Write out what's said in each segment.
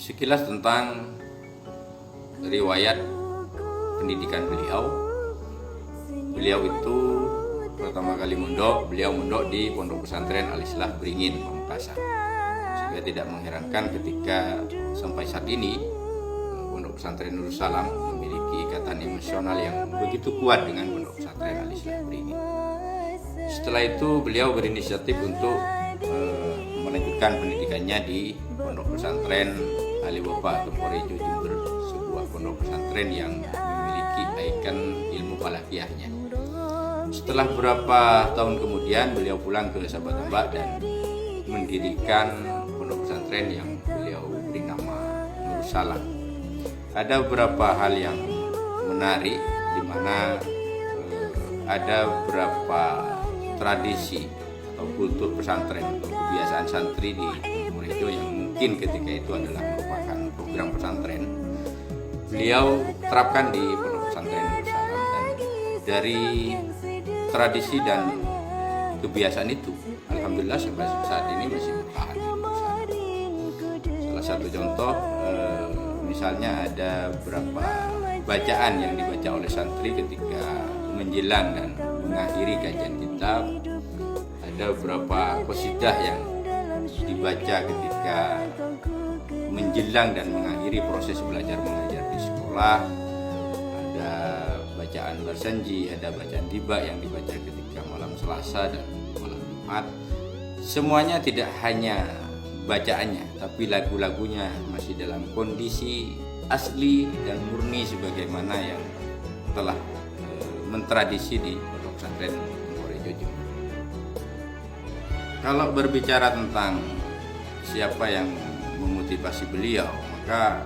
Sekilas tentang riwayat pendidikan beliau. Beliau itu pertama kali beliau mondok di Pondok Pesantren Al-Islah Beringin, Pamekasan. Sehingga tidak mengherankan ketika sampai saat ini Pondok Pesantren Nurul Salam memiliki ikatan emosional yang begitu kuat dengan Pondok Pesantren Al-Islah Beringin. Setelah itu beliau berinisiatif untuk melanjutkan pendidikannya di Pondok Pesantren Ali Wafa Temporejo Jember, sebuah pondok pesantren yang memiliki ikon ilmu falakiyahnya. Setelah beberapa tahun kemudian beliau pulang ke Sabah Tambak dan mendirikan pondok pesantren yang beliau beri nama Nurul Salam. Ada beberapa hal yang menarik di mana ada beberapa tradisi atau kultur pesantren atau kebiasaan santri di Temporejo yang mungkin ketika itu adalah merupakan program pesantren. Beliau terapkan di Pondok Pesantren Nurul Salam, dan dari tradisi dan kebiasaan itu alhamdulillah sampai saat ini masih bertahan. Salah satu contoh misalnya ada beberapa bacaan yang dibaca oleh santri ketika menjelang dan mengakhiri kajian kitab. Ada beberapa qasidah yang dibaca ketika menjelang dan mengakhiri proses belajar mengajar di sekolah. Ada bacaan bersanji, ada bacaan tiba yang dibaca ketika malam Selasa dan malam Jumat. Semuanya tidak hanya bacaannya, tapi lagu-lagunya masih dalam kondisi asli dan murni sebagaimana yang telah mentradisi di Pondok Pesantren Temporejo Jember. Kalau berbicara tentang siapa yang memotivasi beliau, maka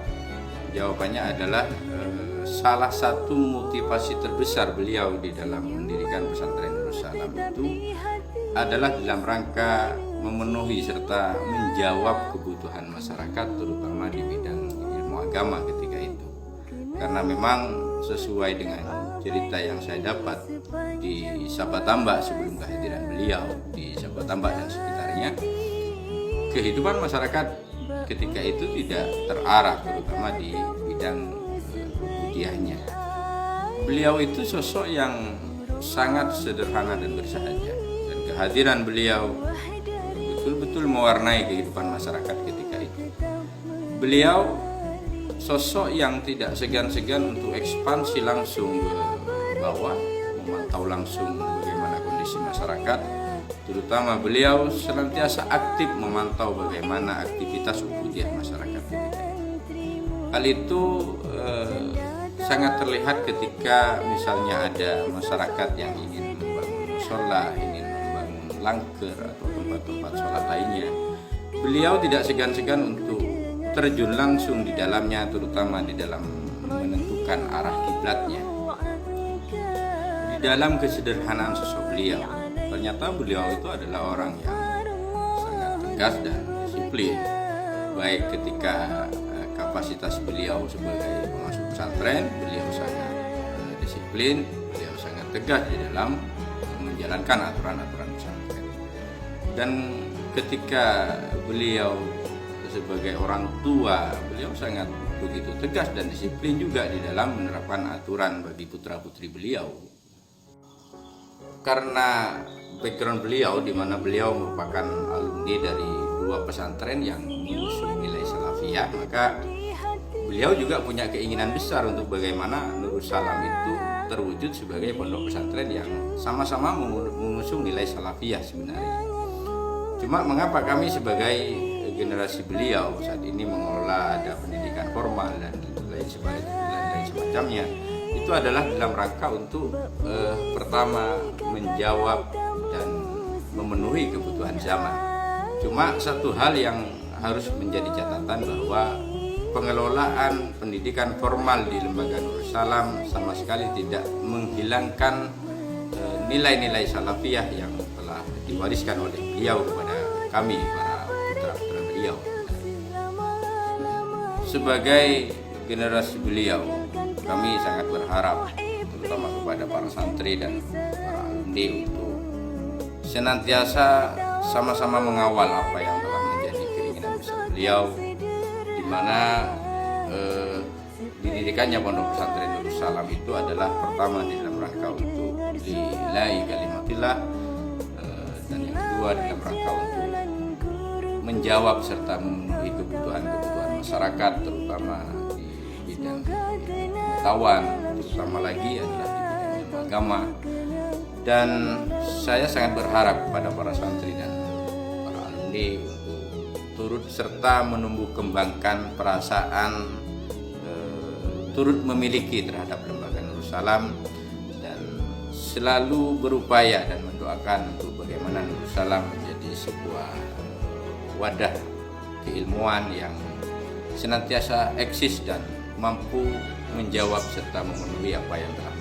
jawabannya adalah salah satu motivasi terbesar beliau di dalam mendirikan pesantren Nurul Salam itu adalah dalam rangka memenuhi serta menjawab kebutuhan masyarakat, terutama di bidang ilmu agama ketika itu. Karena memang sesuai dengan cerita yang saya dapat di Sabah Tambak sebelum kehadiran beliau di Sabah Tambak dan sekitarnya, kehidupan masyarakat ketika itu tidak terarah, terutama di bidang budiahnya. Beliau itu sosok yang sangat sederhana dan bersahaja, dan kehadiran beliau betul-betul mewarnai kehidupan masyarakat ketika itu. Beliau sosok yang tidak segan-segan untuk ekspansi langsung ke bawah, memantau langsung bagaimana kondisi masyarakat. Terutama beliau senantiasa aktif memantau bagaimana aktivitas ubudiah masyarakat ketika itu. Hal itu sangat terlihat ketika misalnya ada masyarakat yang ingin membangun mushola, ingin membangun langker atau tempat-tempat sholat lainnya. Beliau tidak segan-segan untuk terjun langsung di dalamnya, terutama di dalam menentukan arah kiblatnya. Di dalam kesederhanaan sosok beliau, ternyata beliau itu adalah orang yang sangat tegas dan disiplin. Baik ketika kapasitas beliau sebagai pengasuh pesantren, beliau sangat disiplin, beliau sangat tegas di dalam menjalankan aturan-aturan pesantren. Dan ketika beliau sebagai orang tua, beliau sangat begitu tegas dan disiplin juga di dalam menerapkan aturan bagi putra-putri beliau. Karena background beliau, di mana beliau merupakan alumni dari dua pesantren yang mengusung nilai salafiyah, maka beliau juga punya keinginan besar untuk bagaimana Nurul Salam itu terwujud sebagai pondok pesantren yang sama-sama mengusung nilai salafiyah sebenarnya. Cuma mengapa kami sebagai generasi beliau saat ini mengelola ada pendidikan formal dan lain semacamnya, itu adalah dalam rangka untuk pertama menjawab dan memenuhi kebutuhan zaman. Cuma satu hal yang harus menjadi catatan bahwa pengelolaan pendidikan formal di lembaga Nurul Salam sama sekali tidak menghilangkan nilai-nilai salafiyah yang telah diwariskan oleh beliau kepada kami, para putra-putra beliau. Sebagai generasi beliau, kami sangat berharap terutama kepada para santri dan para alumni untuk senantiasa sama-sama mengawal apa yang telah menjadi keinginan besar beliau, di mana didirikannya Pondok Pesantren Nurul Salam itu adalah pertama di dalam rangka untuk lillahi kalimatillah, dan yang kedua dalam rangka untuk menjawab serta memenuhi kebutuhan-kebutuhan masyarakat, terutama di bidang pengetahuan, terutama lagi adalah di bidang ilmu agama. Dan saya sangat berharap kepada para santri dan para alumni untuk turut serta menumbuh kembangkan perasaan turut memiliki terhadap lembaga Nurul Salam, dan selalu berupaya dan mendoakan untuk bagaimana Nurul Salam menjadi sebuah wadah keilmuan yang senantiasa eksis dan mampu menjawab serta memenuhi apa yang telah